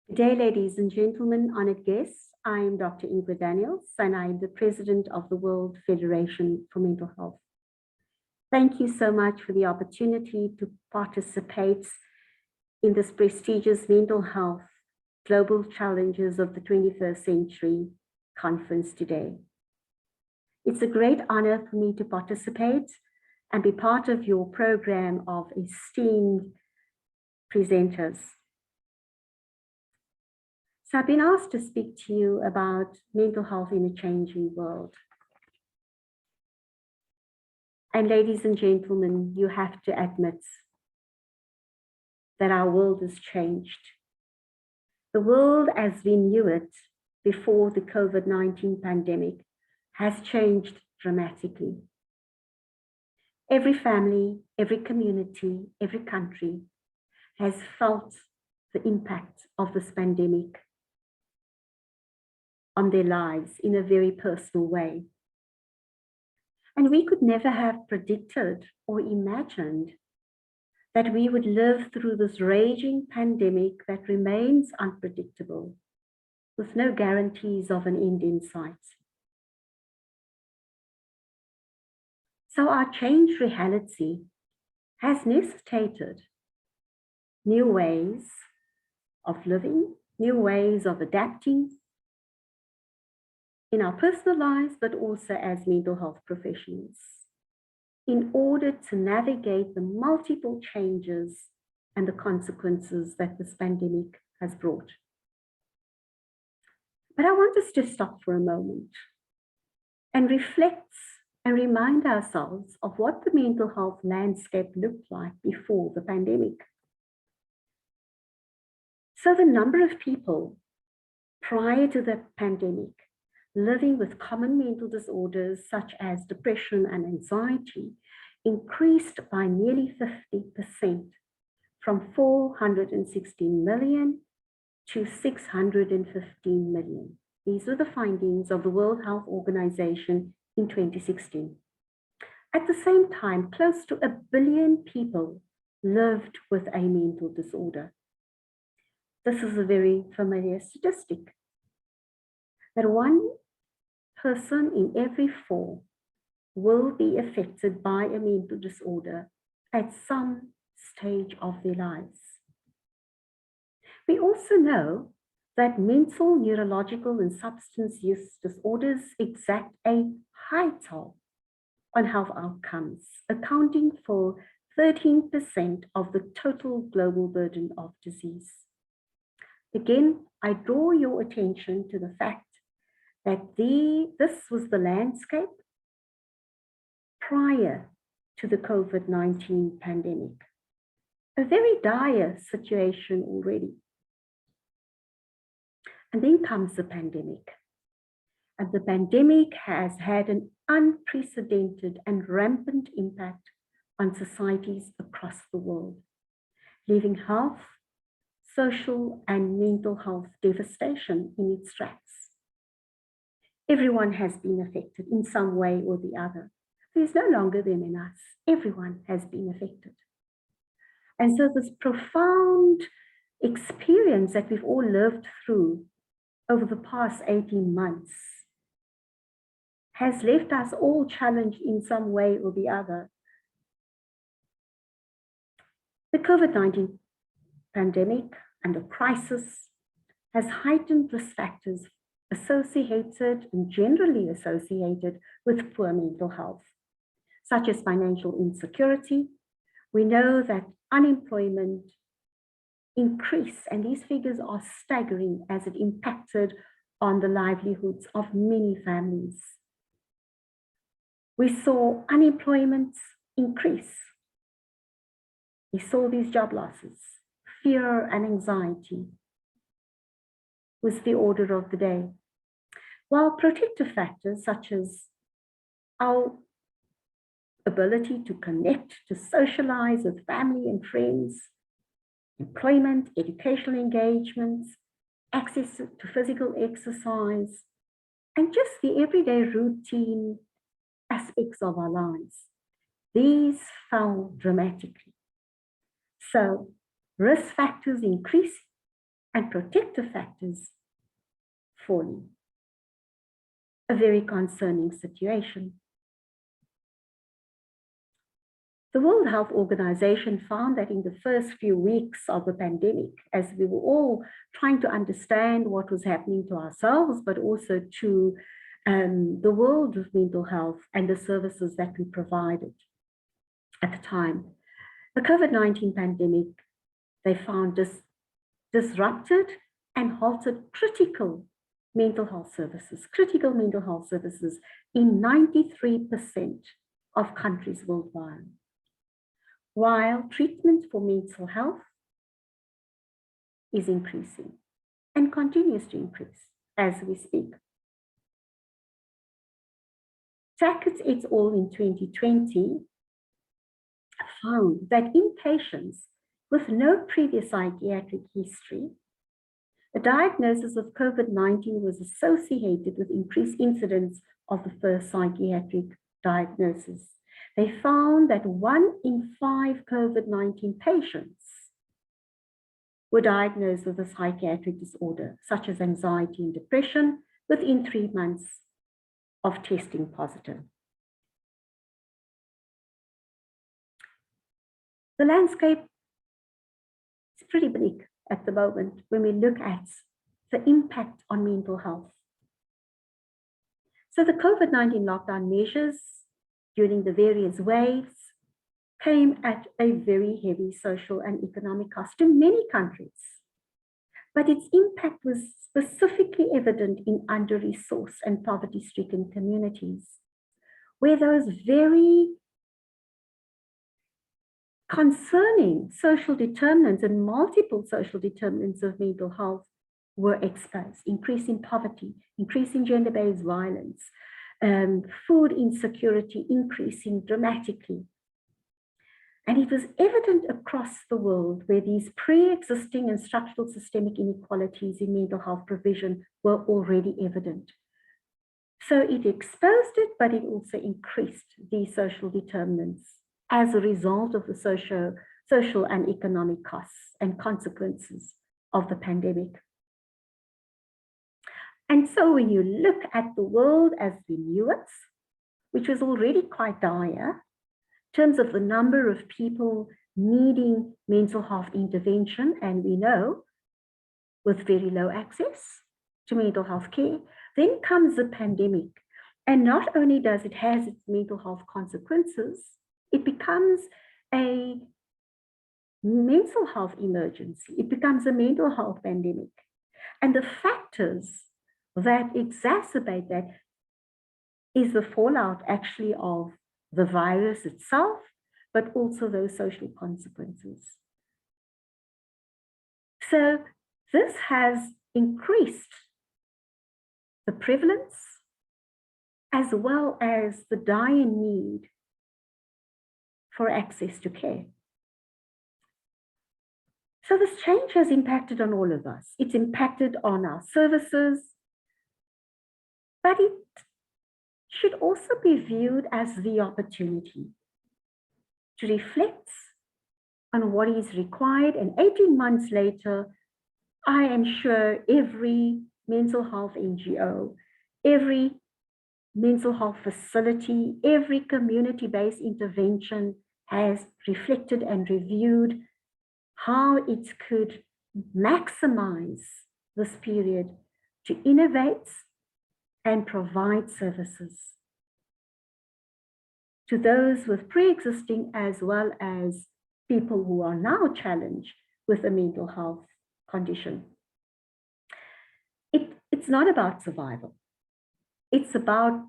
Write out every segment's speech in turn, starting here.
Good day, ladies and gentlemen, honored guests. I am Dr. Ingrid Daniels, and I am the president of the World Federation for Mental Health. Thank you so much for the opportunity to participate in this prestigious Mental Health Global Challenges of the 21st Century conference today. It's a great honor for me to participate and be part of your program of esteemed presenters. So I've been asked to speak to you about mental health in a changing world. And ladies and gentlemen, you have to admit that our world has changed. The world as we knew it before the COVID-19 pandemic has changed dramatically. Every family, every community, every country has felt the impact of this pandemic on their lives in a very personal way. And we could never have predicted or imagined that we would live through this raging pandemic that remains unpredictable, with no guarantees of an end in sight. So our changed reality has necessitated new ways of living, new ways of adapting, in our personal lives, but also as mental health professionals, in order to navigate the multiple changes and the consequences that this pandemic has brought. But I want us to stop for a moment and reflect and remind ourselves of what the mental health landscape looked like before the pandemic. So the number of people prior to the pandemic living with common mental disorders such as depression and anxiety increased by nearly 50%, from 416 million to 615 million. These were the findings of the World Health Organization in 2016. At the same time, close to 1 billion people lived with a mental disorder. This is a very familiar statistic, that one person in every 4 will be affected by a mental disorder at some stage of their lives. We also know that mental, neurological, and substance use disorders exact a high toll on health outcomes, accounting for 13% of the total global burden of disease. Again, I draw your attention to the fact that this was the landscape prior to the COVID-19 pandemic. A very dire situation already. And then comes the pandemic. And the pandemic has had an unprecedented and rampant impact on societies across the world, leaving health, social, and mental health devastation in its tracks. Everyone has been affected in some way or the other. There's no longer them in us. Everyone has been affected. And so this profound experience that we've all lived through over the past 18 months has left us all challenged in some way or the other. The COVID-19 pandemic and the crisis has heightened risk factors associated and generally associated with poor mental health, such as financial insecurity. We know that unemployment increased, and these figures are staggering as it impacted on the livelihoods of many families. We saw unemployment increase. We saw these job losses. Fear and anxiety was the order of the day. While protective factors such as our ability to connect, to socialize with family and friends, employment, educational engagements, access to physical exercise, and just the everyday routine aspects of our lives, these fell dramatically. So risk factors increase and protective factors falling. A very concerning situation. The World Health Organization found that in the first few weeks of the pandemic, as we were all trying to understand what was happening to ourselves, but also to the world of mental health and the services that we provided at the time, the COVID-19 pandemic, they found disrupted and halted critical mental health services in 93% of countries worldwide, while treatment for mental health is increasing and continues to increase as we speak. Sackett et al. In 2020 found that in patients with no previous psychiatric history, a diagnosis of COVID-19 was associated with increased incidence of the first psychiatric diagnosis. They found that 1 in 5 COVID-19 patients were diagnosed with a psychiatric disorder, such as anxiety and depression, within 3 months of testing positive. The landscape is pretty bleak at the moment when we look at the impact on mental health. So the COVID-19 lockdown measures during the various waves came at a very heavy social and economic cost to many countries. But its impact was specifically evident in under-resourced and poverty-stricken communities, where those very concerning social determinants and multiple social determinants of mental health were exposed: increase in poverty, increase in gender-based violence, food insecurity increasing dramatically. And it was evident across the world where these pre-existing and structural systemic inequalities in mental health provision were already evident. So it exposed it, but it also increased these social determinants as a result of the social and economic costs and consequences of the pandemic. And so when you look at the world as we knew it, which was already quite dire, in terms of the number of people needing mental health intervention, and we know with very low access to mental health care, then comes the pandemic. And not only does it have its mental health consequences, it becomes a mental health emergency. It becomes a mental health pandemic. And the factors that exacerbate that is the fallout actually of the virus itself, but also those social consequences. So this has increased the prevalence as well as the dire need for access to care. So this change has impacted on all of us. It's impacted on our services, but it should also be viewed as the opportunity to reflect on what is required. And 18 months later, I am sure every mental health NGO, every mental health facility, every community-based intervention has reflected and reviewed how it could maximize this period to innovate and provide services to those with pre-existing as well as people who are now challenged with a mental health condition. It's not about survival. It's about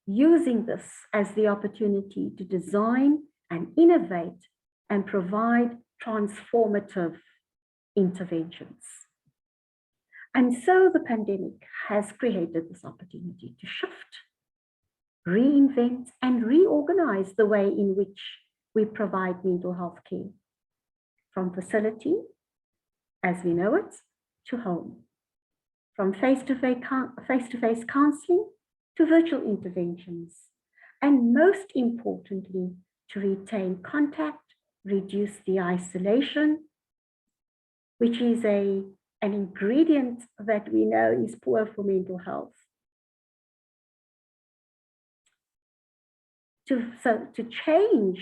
using this as the opportunity to design and innovate and provide transformative interventions. And so the pandemic has created this opportunity to shift, reinvent, and reorganize the way in which we provide mental health care, from facility, as we know it, to home, from face-to-face counseling to virtual interventions, and most importantly, to retain contact, reduce the isolation, which is a an ingredient that we know is poor for mental health. To change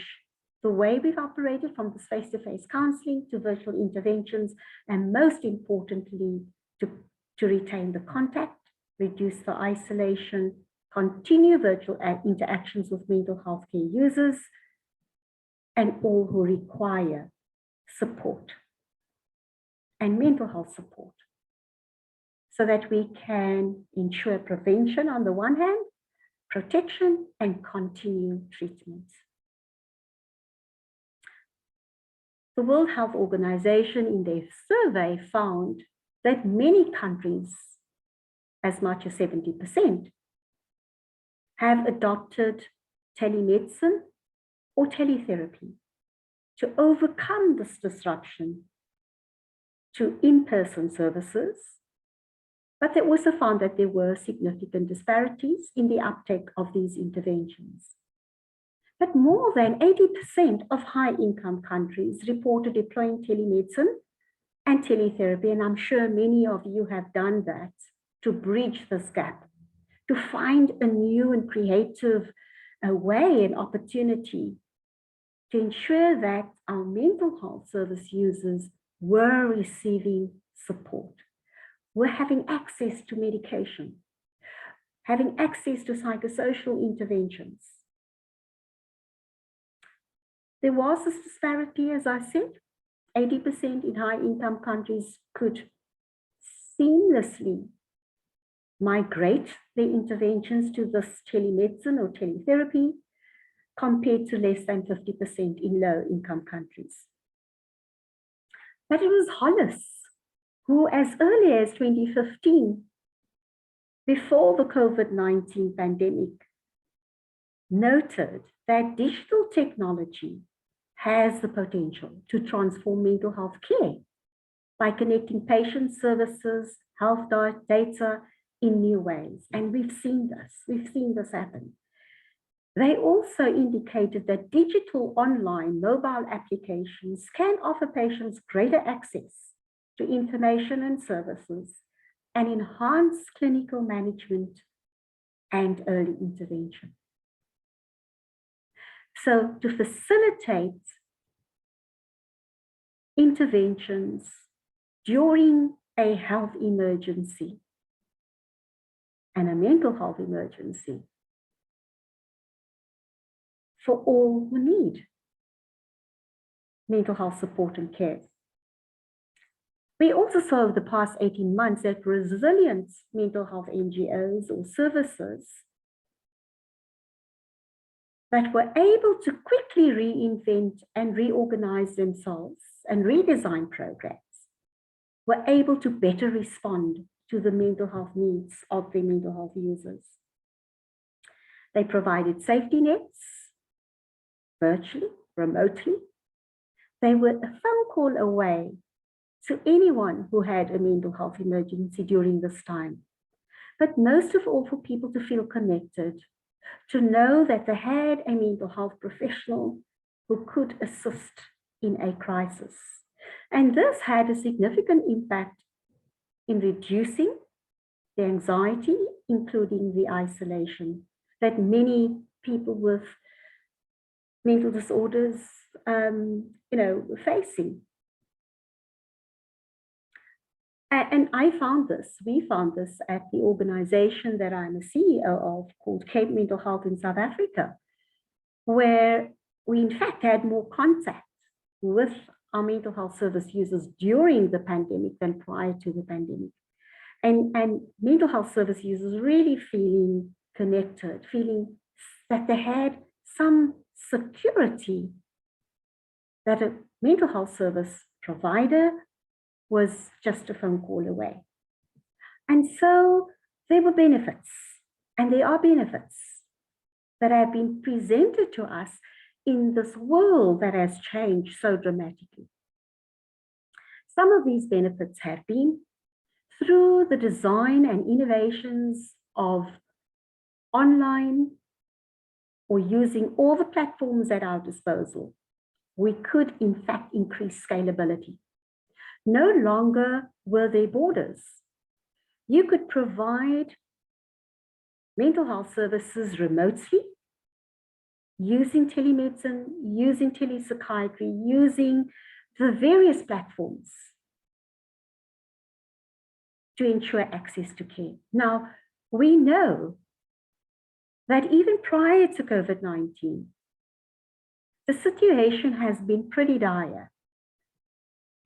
the way we've operated from this face-to-face counseling to virtual interventions, and most importantly, to retain the contact, reduce the isolation, continue virtual interactions with mental health care users, and all who require support and mental health support, so that we can ensure prevention on the one hand, protection, and continue treatment. The World Health Organization in their survey found that many countries, as much as 70%, have adopted telemedicine or teletherapy to overcome this disruption to in-person services. But they also found that there were significant disparities in the uptake of these interventions. But more than 80% of high-income countries reported deploying telemedicine and teletherapy, and I'm sure many of you have done that to bridge this gap, to find a new and creative way and opportunity to ensure that our mental health service users were receiving support. We're having access to medication, having access to psychosocial interventions. There was this disparity, as I said. 80% in high-income countries could seamlessly migrate their interventions to this telemedicine or teletherapy, compared to less than 50% in low-income countries. But it was Hollis who, as early as 2015, before the COVID-19 pandemic, noted that digital technology has the potential to transform mental health care by connecting patient services, health data in new ways. And we've seen this happen. They also indicated that digital online mobile applications can offer patients greater access to information and services and enhance clinical management and early intervention. So to facilitate interventions during a health emergency and a mental health emergency for all who need mental health support and care. We also saw over the past 18 months that resilient mental health NGOs or services that were able to quickly reinvent and reorganize themselves and redesign programs were able to better respond to the mental health needs of their mental health users. They provided safety nets virtually, remotely. They were a phone call away to anyone who had a mental health emergency during this time. But most of all, for people to feel connected, to know that they had a mental health professional who could assist in a crisis. And this had a significant impact in reducing the anxiety, including the isolation that many people with mental disorders were facing. And we found this at the organization that I'm a CEO of, called Cape Mental Health in South Africa, where we in fact had more contact with our mental health service users during the pandemic than prior to the pandemic. And mental health service users really feeling connected, feeling that they had some security that a mental health service provider was just a phone call away. And so there were benefits, and there are benefits that have been presented to us in this world that has changed so dramatically. Some of these benefits have been through the design and innovations of online or using all the platforms at our disposal. We could in fact increase scalability. No longer were there borders. You could provide mental health services remotely, using telemedicine, using telepsychiatry, using the various platforms to ensure access to care. Now, we know that even prior to COVID-19, the situation has been pretty dire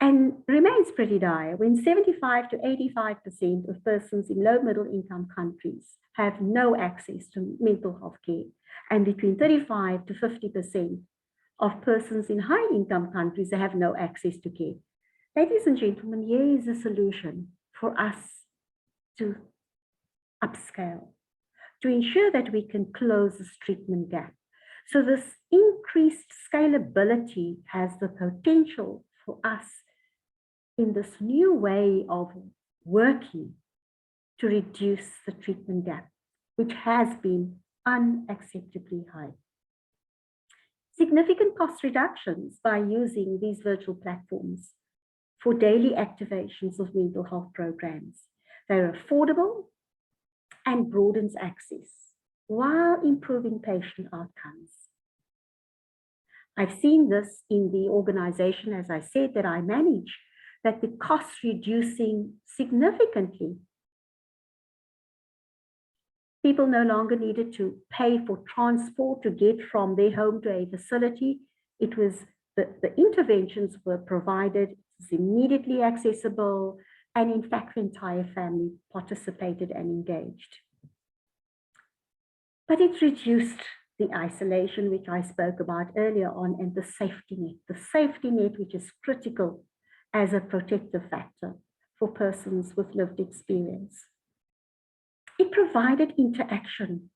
and remains pretty dire when 75 to 85% of persons in low middle income countries have no access to mental health care, and between 35 to 50% of persons in high income countries have no access to care. Ladies and gentlemen, here is a solution for us to upscale, to ensure that we can close this treatment gap. So this increased scalability has the potential for us in this new way of working to reduce the treatment gap, which has been unacceptably high. Significant cost reductions by using these virtual platforms for daily activations of mental health programs. They're affordable and broadens access while improving patient outcomes. I've seen this in the organization, as I said, that I manage, that the cost reducing significantly. People no longer needed to pay for transport to get from their home to a facility. It was the interventions were provided, it was immediately accessible, and in fact, the entire family participated and engaged. But it reduced the isolation, which I spoke about earlier on, and the safety net, which is critical as a protective factor for persons with lived experience. It provided interaction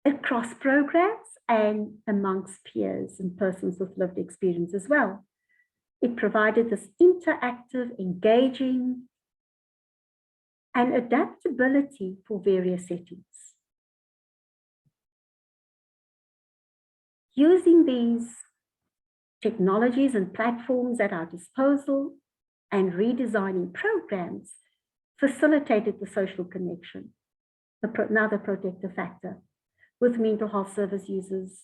across programs and amongst peers and persons with lived experience as well. It provided this interactive, engaging, and adaptability for various settings. Using these technologies and platforms at our disposal and redesigning programs facilitated the social connection, another protective factor, with mental health service users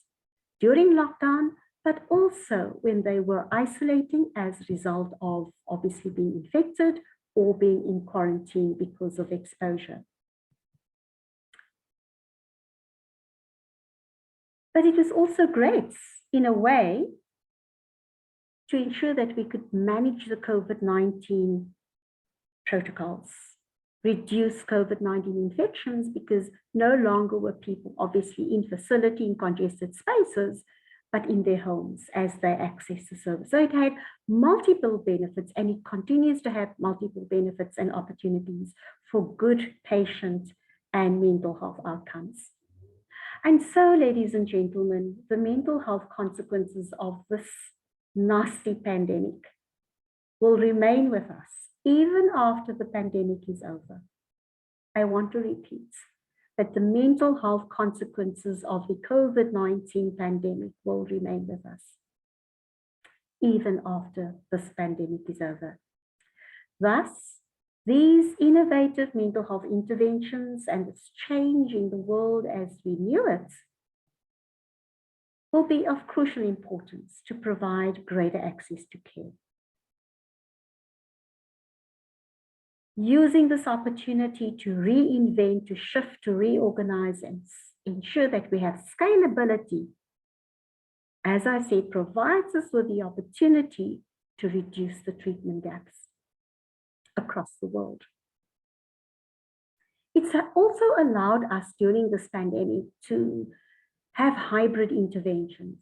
during lockdown, but also when they were isolating as a result of obviously being infected or being in quarantine because of exposure. But it was also great in a way to ensure that we could manage the COVID-19 protocols, reduce COVID-19 infections, because no longer were people obviously in facility in congested spaces, but in their homes as they access the service. So it had multiple benefits, and it continues to have multiple benefits and opportunities for good patient and mental health outcomes. And so, ladies and gentlemen, the mental health consequences of this nasty pandemic will remain with us even after the pandemic is over. I want to repeat that the mental health consequences of the COVID-19 pandemic will remain with us even after this pandemic is over. Thus, these innovative mental health interventions and this change in the world as we knew it will be of crucial importance to provide greater access to care. Using this opportunity to reinvent, to shift, to reorganize, and ensure that we have scalability, as I said, provides us with the opportunity to reduce the treatment gaps across the world. It's also allowed us during this pandemic to have hybrid interventions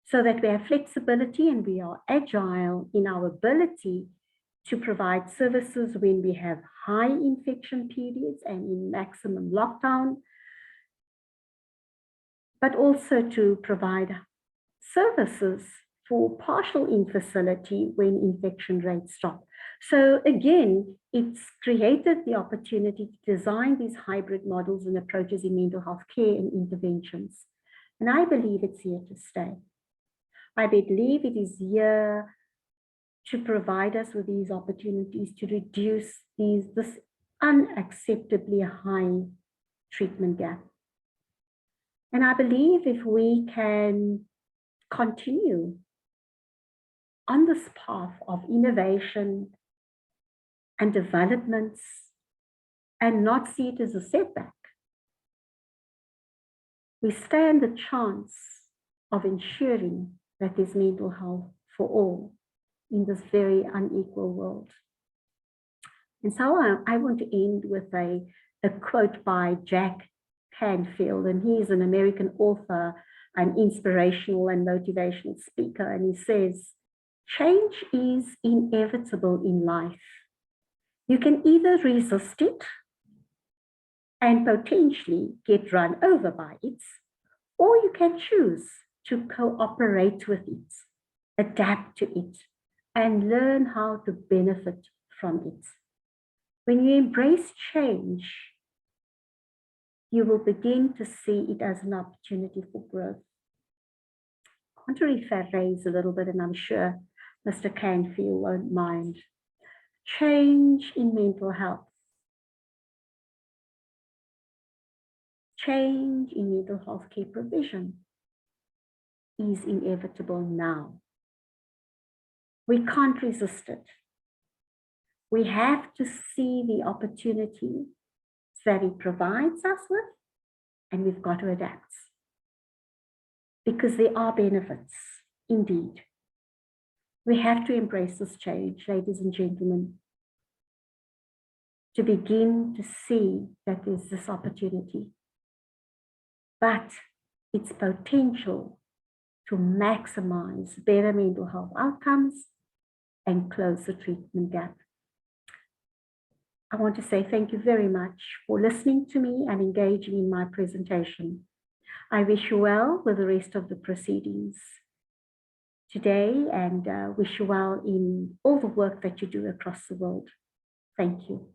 so that we have flexibility and we are agile in our ability to provide services when we have high infection periods and in maximum lockdown, but also to provide services for partial in-facility when infection rates drop. So again, it's created the opportunity to design these hybrid models and approaches in mental health care and interventions. And I believe it's here to stay. I believe it is here to provide us with these opportunities to reduce this unacceptably high treatment gap. And I believe if we can continue on this path of innovation and developments and not see it as a setback, we stand the chance of ensuring that there's mental health for all in this very unequal world. And so I want to end with a quote by Jack Canfield, and he is an American author, an inspirational and motivational speaker, and he says, change is inevitable in life. You can either resist it and potentially get run over by it, or you can choose to cooperate with it, adapt to it, and learn how to benefit from it. When you embrace change, you will begin to see it as an opportunity for growth. I want to rephrase a little bit, and I'm sure Mr. Canfield won't mind. Change in mental health. Change in mental health care provision is inevitable now. We can't resist it. We have to see the opportunity that it provides us with, and we've got to adapt. Because there are benefits, indeed. We have to embrace this change, ladies and gentlemen, to begin to see that there's this opportunity. But its potential to maximize better mental health outcomes and close the treatment gap. I want to say thank you very much for listening to me and engaging in my presentation. I wish you well with the rest of the proceedings today, and wish you well in all the work that you do across the world. Thank you.